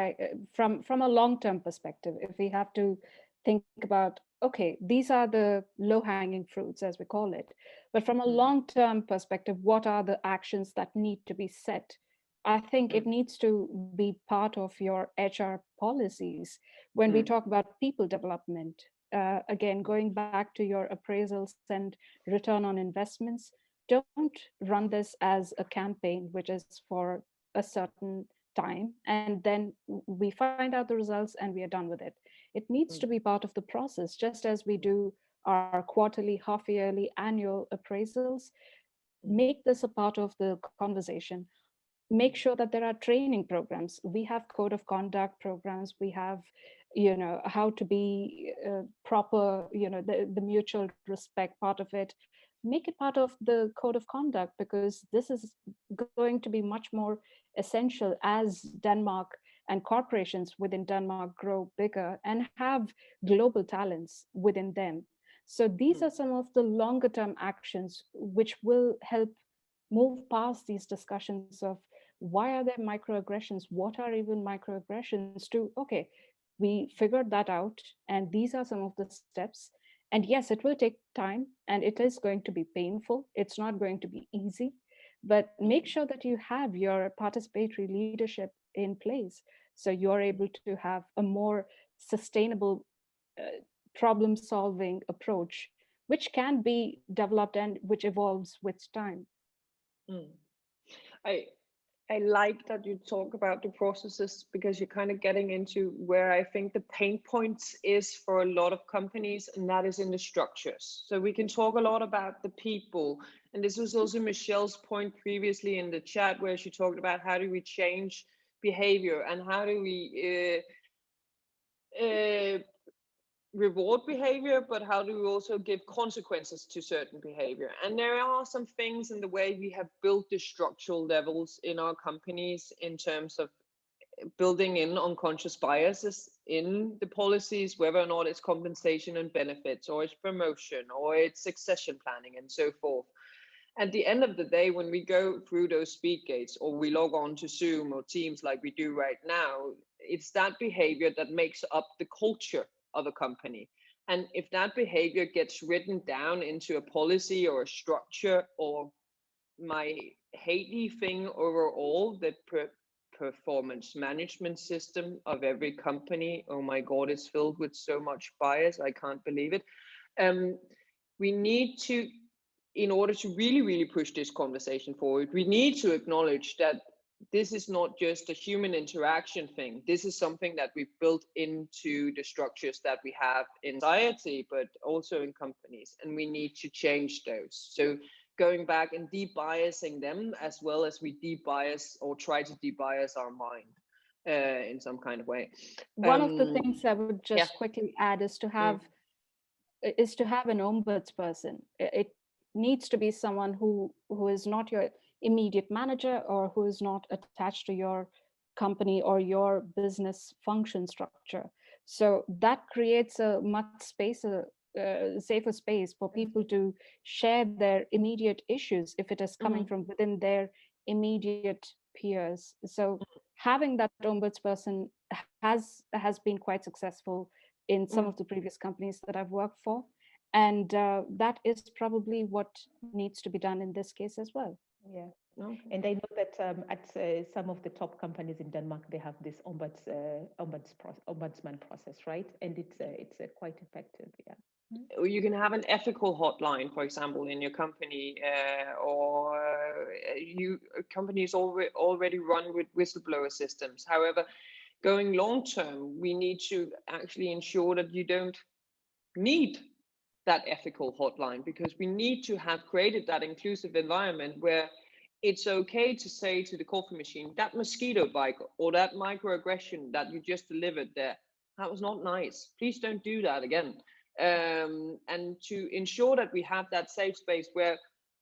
C: from a long-term perspective, if we have to think about, okay, these are the low-hanging fruits, as we call it, but from a long-term perspective, what are the actions that need to be set? I think it needs to be part of your HR policies when we talk about people development. Again, going back to your appraisals and return on investments, don't run this as a campaign, which is for a certain time, and then we find out the results and we are done with it. It needs to be part of the process, just as we do our quarterly, half-yearly, annual appraisals. Make this a part of the conversation. Make sure that there are training programs. We have code of conduct programs. We have, how to be proper, the mutual respect part of it. Make it part of the code of conduct, because this is going to be much more essential as Denmark and corporations within Denmark grow bigger and have global talents within them. So these are some of the longer term actions which will help move past these discussions of why are there microaggressions, what are even microaggressions, to okay, we figured that out and these are some of the steps. And yes, it will take time and it is going to be painful, it's not going to be easy, but make sure that you have your participatory leadership in place so you're able to have a more sustainable problem solving approach which can be developed and which evolves with time.
A: I like that you talk about the processes, because you're kind of getting into where I think the pain points is for a lot of companies, and that is in the structures. So we can talk a lot about the people, and this was also Michelle's point previously in the chat where she talked about how do we change behavior and how do we reward behavior, but how do we also give consequences to certain behavior? And there are some things in the way we have built the structural levels in our companies in terms of building in unconscious biases in the policies, whether or not it's compensation and benefits, or it's promotion, or it's succession planning, and so forth. At the end of the day, when we go through those speed gates, or we log on to Zoom or Teams like we do right now, it's that behavior that makes up the culture of a company. And if that behavior gets written down into a policy or a structure, or my Haiti thing overall, the performance management system of every company, oh my God, it's filled with so much bias, I can't believe it. We need to, in order to really, really push this conversation forward, we need to acknowledge that this is not just a human interaction thing. This is something that we've built into the structures that we have in society, but also in companies, and we need to change those. So going back and de-biasing them, as well as we de-bias or try to de-bias our mind in some kind of way.
C: One of the things I would just quickly add is to have an ombudsperson. It needs to be someone who is not your immediate manager, or who is not attached to your company or your business function structure. So that creates a much safer space for people to share their immediate issues if it is coming from within their immediate peers. So having that ombudsperson has been quite successful in some of the previous companies that I've worked for. And that is probably what needs to be done in this case as well.
B: Yeah. Okay. And I know that at some of the top companies in Denmark, they have this ombudsman process, right? And it's quite effective. Yeah.
A: You can have an ethical hotline, for example, in your company, or companies already run with whistleblower systems. However, going long term, we need to actually ensure that you don't need that ethical hotline, because we need to have created that inclusive environment where it's okay to say to the coffee machine, that mosquito bite or that microaggression that you just delivered there, that was not nice. Please don't do that again. And to ensure that we have that safe space where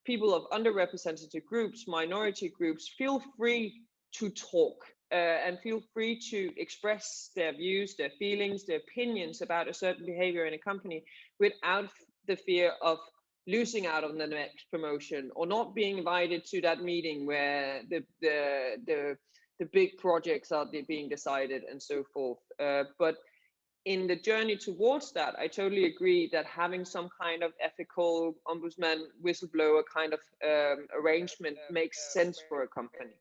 A: people of underrepresented groups, minority groups, feel free to talk and feel free to express their views, their feelings, their opinions about a certain behavior in a company without the fear of losing out on the next promotion, or not being invited to that meeting where the big projects are being decided, and so forth. But in the journey towards that, I totally agree that having some kind of ethical ombudsman, whistleblower kind of arrangement makes sense for a company.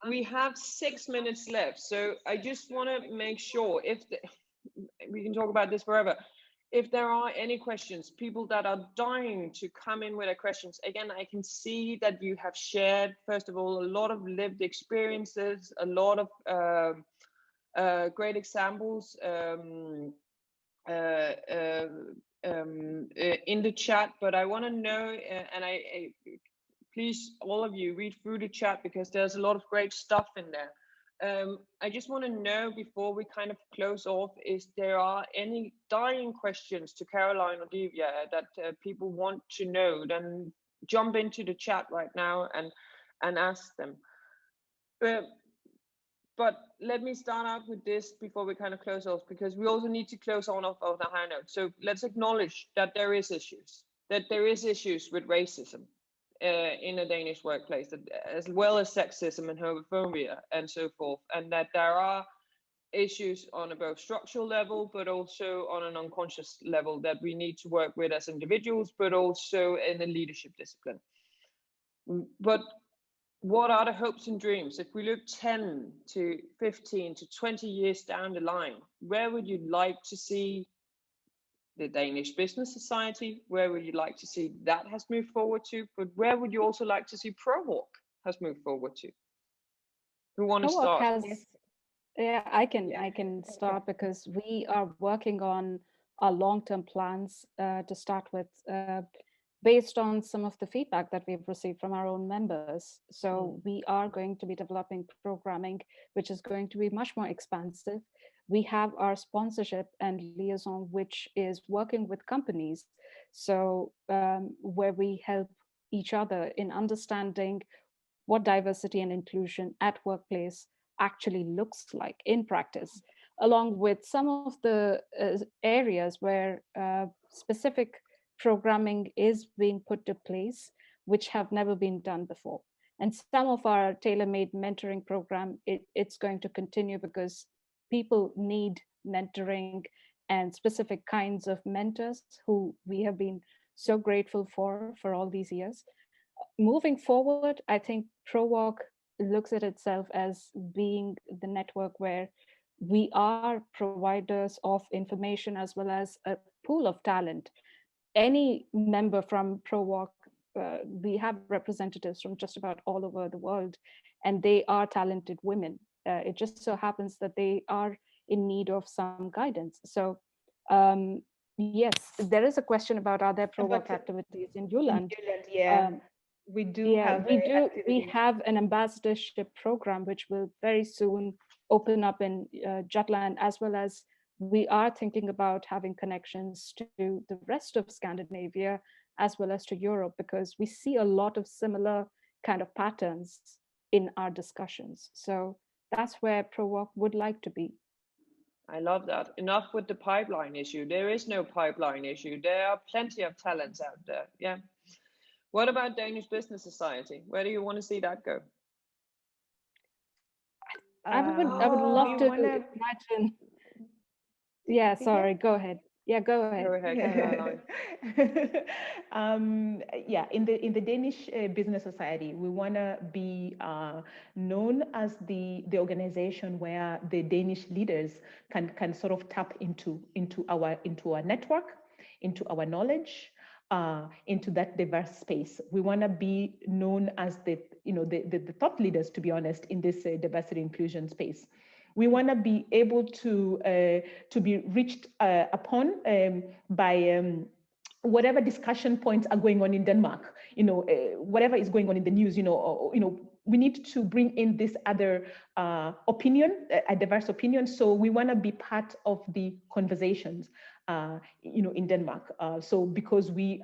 A: We have 6 minutes left, so I just want to make sure, we can talk about this forever. If there are any questions, people that are dying to come in with their questions, again, I can see that you have shared, first of all, a lot of lived experiences, a lot of great examples in the chat, but I want to know, and I please, all of you, read through the chat, because there's a lot of great stuff in there. I just want to know, before we kind of close off, is there are any dying questions to Caroline or Divya that people want to know? Then jump into the chat right now and ask them. But but let me start out with this before we kind of close off, because we also need to close on off on a high note. So let's acknowledge that there is issues with racism in a Danish workplace, as well as sexism and homophobia and so forth, and that there are issues on a both structural level, but also on an unconscious level that we need to work with as individuals, but also in the leadership discipline. But what are the hopes and dreams? If we look 10 to 15 to 20 years down the line, where would you like to see the Danish Business Society? Where would you like to see that has moved forward to? But where would you also like to see ProWork has moved forward to? Who want to start?
C: Yeah, I can start, because we are working on our long-term plans to start with, based on some of the feedback that we've received from our own members. So we are going to be developing programming, which is going to be much more expansive. We have our sponsorship and liaison, which is working with companies. So where we help each other in understanding what diversity and inclusion at workplace actually looks like in practice, along with some of the areas where specific programming is being put to place, which have never been done before. And some of our tailor-made mentoring program, it's going to continue, because people need mentoring and specific kinds of mentors who we have been so grateful for all these years. Moving forward, I think ProWoc looks at itself as being the network where we are providers of information as well as a pool of talent. Any member from ProWoc, we have representatives from just about all over the world, and they are talented women. It just so happens that they are in need of some guidance. So yes, there is a question about, are there ProWoc activities in Jutland?
B: Yeah. We do have
C: we have an ambassadorship program which will very soon open up in Jutland, as well as we are thinking about having connections to the rest of Scandinavia as well as to Europe, because we see a lot of similar kind of patterns in our discussions. So that's where ProWoc would like to be.
A: I love that. Enough with the pipeline issue. There is no pipeline issue. There are plenty of talents out there. Yeah. What about Danish Business Society? Where do you want to see that go?
C: I would love to imagine. Yeah, sorry, go ahead. Yeah, go ahead.
A: Go ahead, Caroline.
B: Yeah, in the Danish Business Society, we want to be known as the organization where the Danish leaders can sort of tap into our network, into our knowledge, into that diverse space. We want to be known as the thought leaders, to be honest, in this diversity inclusion space. We want to be able to be reached upon by whatever discussion points are going on in Denmark. Whatever is going on in the news. We need to bring in this other opinion, a diverse opinion. So we want to be part of the conversations. In Denmark. So because we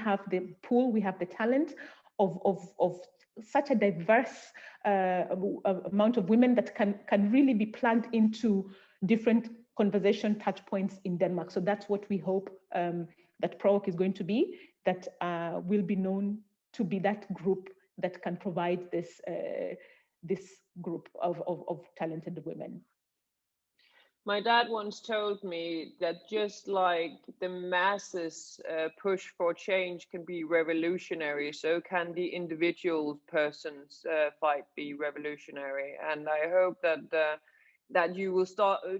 B: have the pool, we have the talent of such a diverse amount of women that can really be plugged into different conversation touch points in Denmark. So that's what we hope that ProWoc is going to be, that will be known to be that group that can provide this group of talented women.
A: My dad once told me that just like the masses push for change can be revolutionary, so can the individual person's fight be revolutionary. And I hope that you will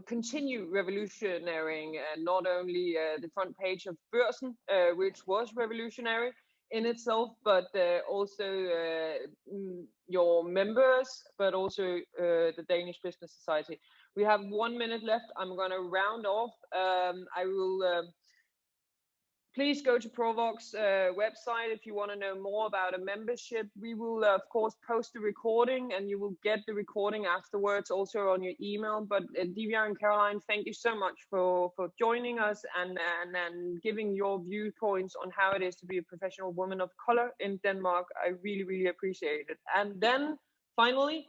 A: continue revolutionarying not only the front page of Børsen, which was revolutionary in itself, but also your members, but also the Danish Business Society. We have 1 minute left. I'm going to round off. I will please go to ProWoc's website if you want to know more about a membership. We will, of course, post the recording, and you will get the recording afterwards also on your email. But Divya and Caroline, thank you so much for joining us and giving your viewpoints on how it is to be a professional woman of color in Denmark. I really, really appreciate it. And then finally,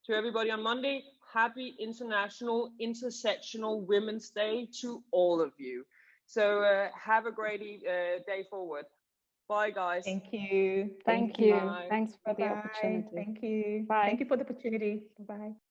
A: to everybody on Monday, happy International Intersectional Women's Day to all of you. So have a great day forward. Bye, guys.
B: Thank you.
C: Thank you.
A: Bye.
C: Thanks for the
B: Bye-bye.
C: opportunity.
B: Thank you.
C: Bye.
B: Thank you for the opportunity. Bye.